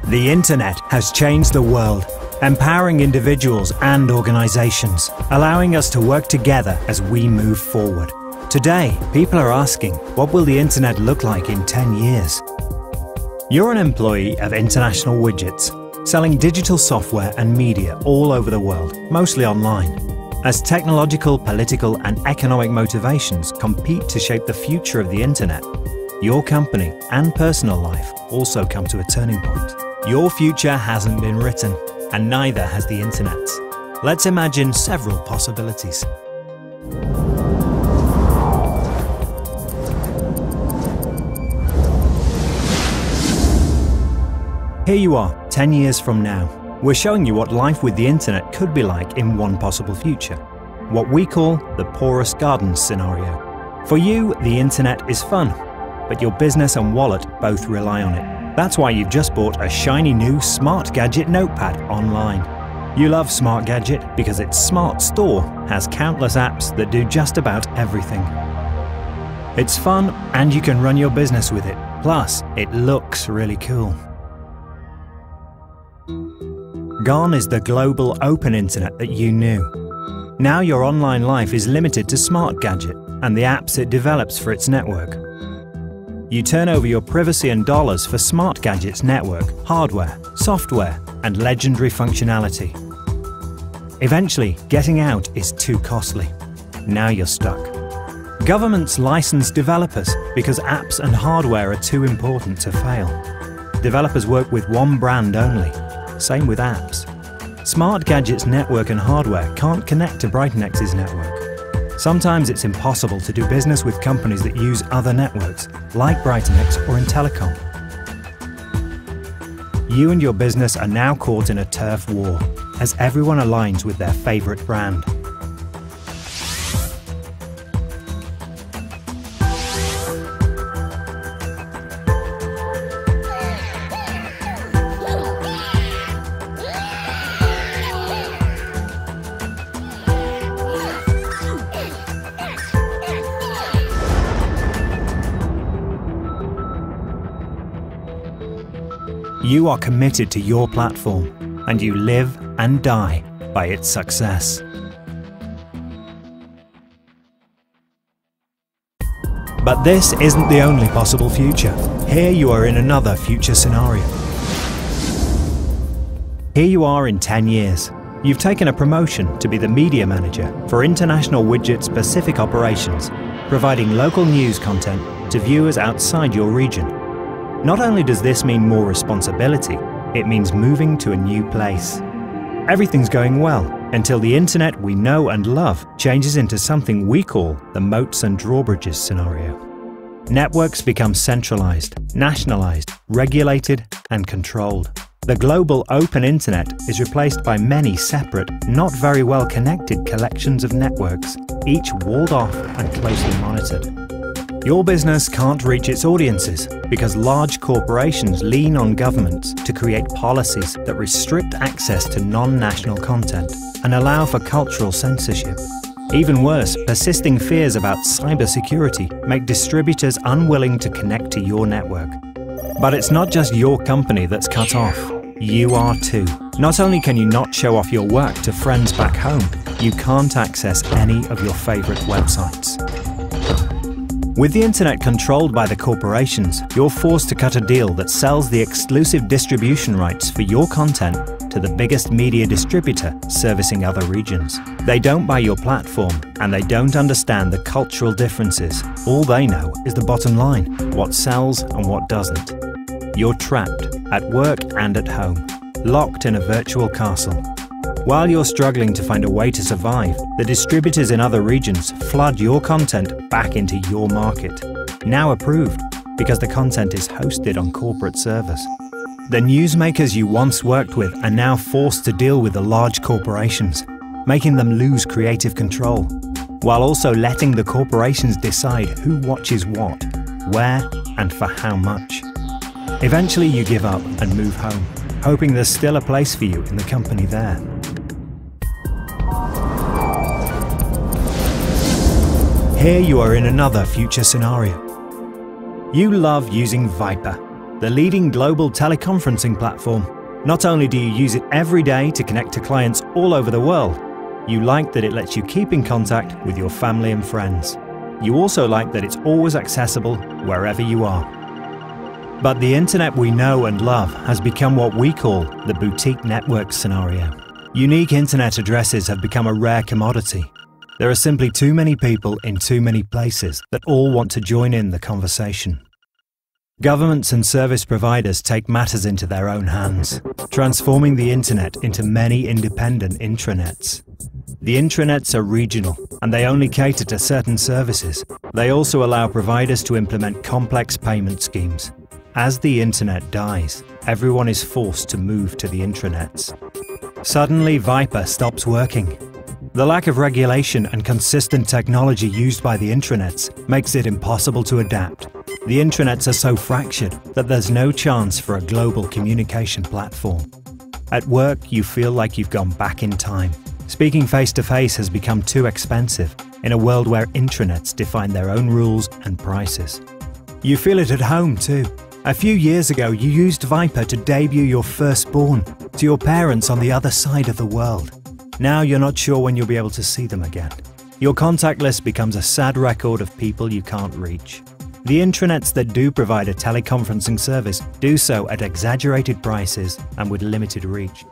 The internet has changed the world, empowering individuals and organizations, allowing us to work together as we move forward. Today, people are asking, what will the internet look like in 10 years? You're an employee of International Widgets, selling digital software and media all over the world, mostly online. As technological, political, and economic motivations compete to shape the future of the internet, your company and personal life also come to a turning point. Your future hasn't been written, and neither has the internet's. Let's imagine several possibilities. Here you are, 10 years from now. We're showing you what life with the internet could be like in one possible future, what we call the Porous Gardens scenario. For you, the internet is fun, but your business and wallet both rely on it. That's why you've just bought a shiny new Smart Gadget notepad online. You love Smart Gadget because its Smart Store has countless apps that do just about everything. It's fun and you can run your business with it. Plus, it looks really cool. Gone is the global open internet that you knew. Now your online life is limited to Smart Gadget and the apps it develops for its network. You turn over your privacy and dollars for Smart Gadget's network, hardware, software, and legendary functionality. Eventually, getting out is too costly. Now you're stuck. Governments license developers because apps and hardware are too important to fail. Developers work with one brand only. Same with apps. Smart Gadget's network and hardware can't connect to Brightnex's network. Sometimes it's impossible to do business with companies that use other networks, like Brightnex or in telecom. You and your business are now caught in a turf war, as everyone aligns with their favorite brand. You are committed to your platform, and you live and die by its success. But this isn't the only possible future. Here you are in another future scenario. Here you are in 10 years. You've taken a promotion to be the media manager for International Widgets Pacific operations, providing local news content to viewers outside your region. Not only does this mean more responsibility, it means moving to a new place. Everything's going well until the internet we know and love changes into something we call the Moats and Drawbridges scenario. Networks become centralized, nationalized, regulated, and controlled. The global open internet is replaced by many separate, not very well connected collections of networks, each walled off and closely monitored. Your business can't reach its audiences because large corporations lean on governments to create policies that restrict access to non-national content and allow for cultural censorship. Even worse, persisting fears about cybersecurity make distributors unwilling to connect to your network. But it's not just your company that's cut off. You are too. Not only can you not show off your work to friends back home, you can't access any of your favorite websites. With the internet controlled by the corporations, you're forced to cut a deal that sells the exclusive distribution rights for your content to the biggest media distributor servicing other regions. They don't buy your platform, and they don't understand the cultural differences. All they know is the bottom line, what sells and what doesn't. You're trapped, at work and at home, locked in a virtual castle. While you're struggling to find a way to survive, the distributors in other regions flood your content back into your market, now approved because the content is hosted on corporate servers. The newsmakers you once worked with are now forced to deal with the large corporations, making them lose creative control, while also letting the corporations decide who watches what, where, and for how much. Eventually you give up and move home, hoping there's still a place for you in the company there. Here you are in another future scenario. You love using Viper, the leading global teleconferencing platform. Not only do you use it every day to connect to clients all over the world, you like that it lets you keep in contact with your family and friends. You also like that it's always accessible wherever you are. But the internet we know and love has become what we call the boutique network scenario. Unique internet addresses have become a rare commodity. There are simply too many people in too many places that all want to join in the conversation. Governments and service providers take matters into their own hands, transforming the internet into many independent intranets. The intranets are regional, and they only cater to certain services. They also allow providers to implement complex payment schemes. As the internet dies, everyone is forced to move to the intranets. Suddenly, Viper stops working. The lack of regulation and consistent technology used by the intranets makes it impossible to adapt. The intranets are so fractured that there's no chance for a global communication platform. At work, you feel like you've gone back in time. Speaking face-to-face has become too expensive in a world where intranets define their own rules and prices. You feel it at home too. A few years ago, you used Viper to debut your firstborn to your parents on the other side of the world. Now you're not sure when you'll be able to see them again. Your contact list becomes a sad record of people you can't reach. The intranets that do provide a teleconferencing service do so at exaggerated prices and with limited reach.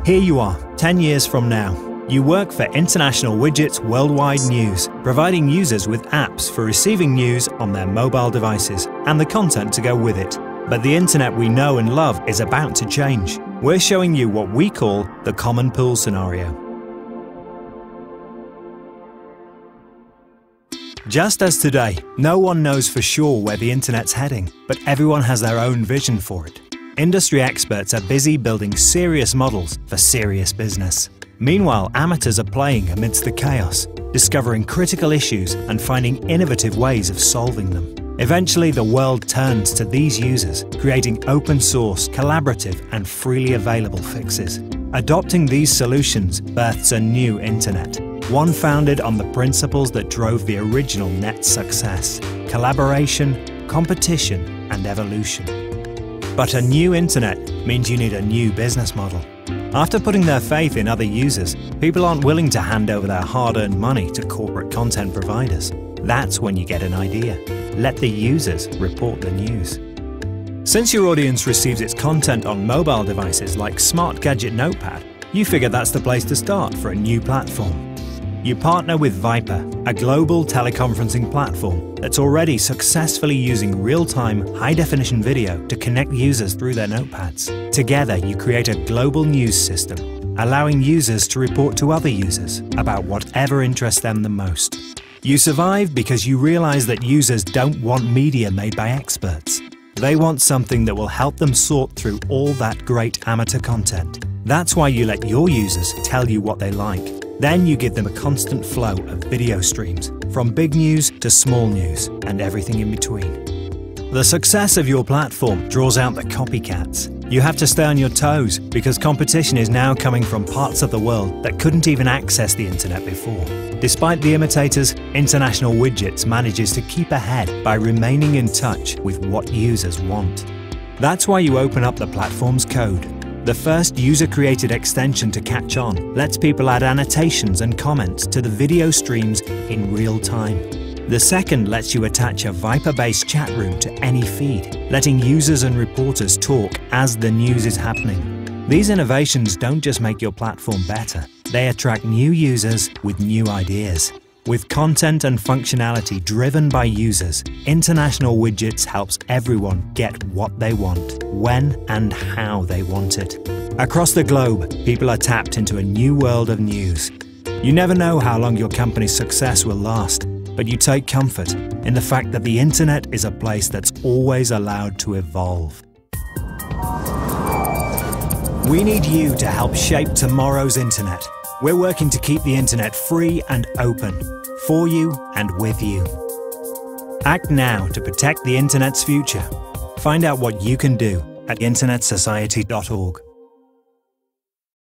Here you are, 10 years from now. You work for International Widgets Worldwide News, providing users with apps for receiving news on their mobile devices and the content to go with it. But the internet we know and love is about to change. We're showing you what we call the common pool scenario. Just as today, no one knows for sure where the internet's heading, but everyone has their own vision for it. Industry experts are busy building serious models for serious business. Meanwhile, amateurs are playing amidst the chaos, discovering critical issues and finding innovative ways of solving them. Eventually, the world turns to these users, creating open-source, collaborative, and freely available fixes. Adopting these solutions births a new internet, one founded on the principles that drove the original net's success: collaboration, competition, and evolution. But a new internet means you need a new business model. After putting their faith in other users, people aren't willing to hand over their hard-earned money to corporate content providers. That's when you get an idea. Let the users report the news. Since your audience receives its content on mobile devices like Smart Gadget Notepad, you figure that's the place to start for a new platform. You partner with Viper, a global teleconferencing platform that's already successfully using real-time, high-definition video to connect users through their notepads. Together, you create a global news system, allowing users to report to other users about whatever interests them the most. You survive because you realize that users don't want media made by experts. They want something that will help them sort through all that great amateur content. That's why you let your users tell you what they like. Then you give them a constant flow of video streams, from big news to small news, and everything in between. The success of your platform draws out the copycats. You have to stay on your toes because competition is now coming from parts of the world that couldn't even access the internet before. Despite the imitators, International Widgets manages to keep ahead by remaining in touch with what users want. That's why you open up the platform's code. The first user-created extension to catch on lets people add annotations and comments to the video streams in real time. The second lets you attach a Viper-based chat room to any feed, letting users and reporters talk as the news is happening. These innovations don't just make your platform better, they attract new users with new ideas. With content and functionality driven by users, International Widgets helps everyone get what they want, when and how they want it. Across the globe, people are tapped into a new world of news. You never know how long your company's success will last, but you take comfort in the fact that the internet is a place that's always allowed to evolve. We need you to help shape tomorrow's internet. We're working to keep the internet free and open, for you and with you. Act now to protect the internet's future. Find out what you can do at internetsociety.org.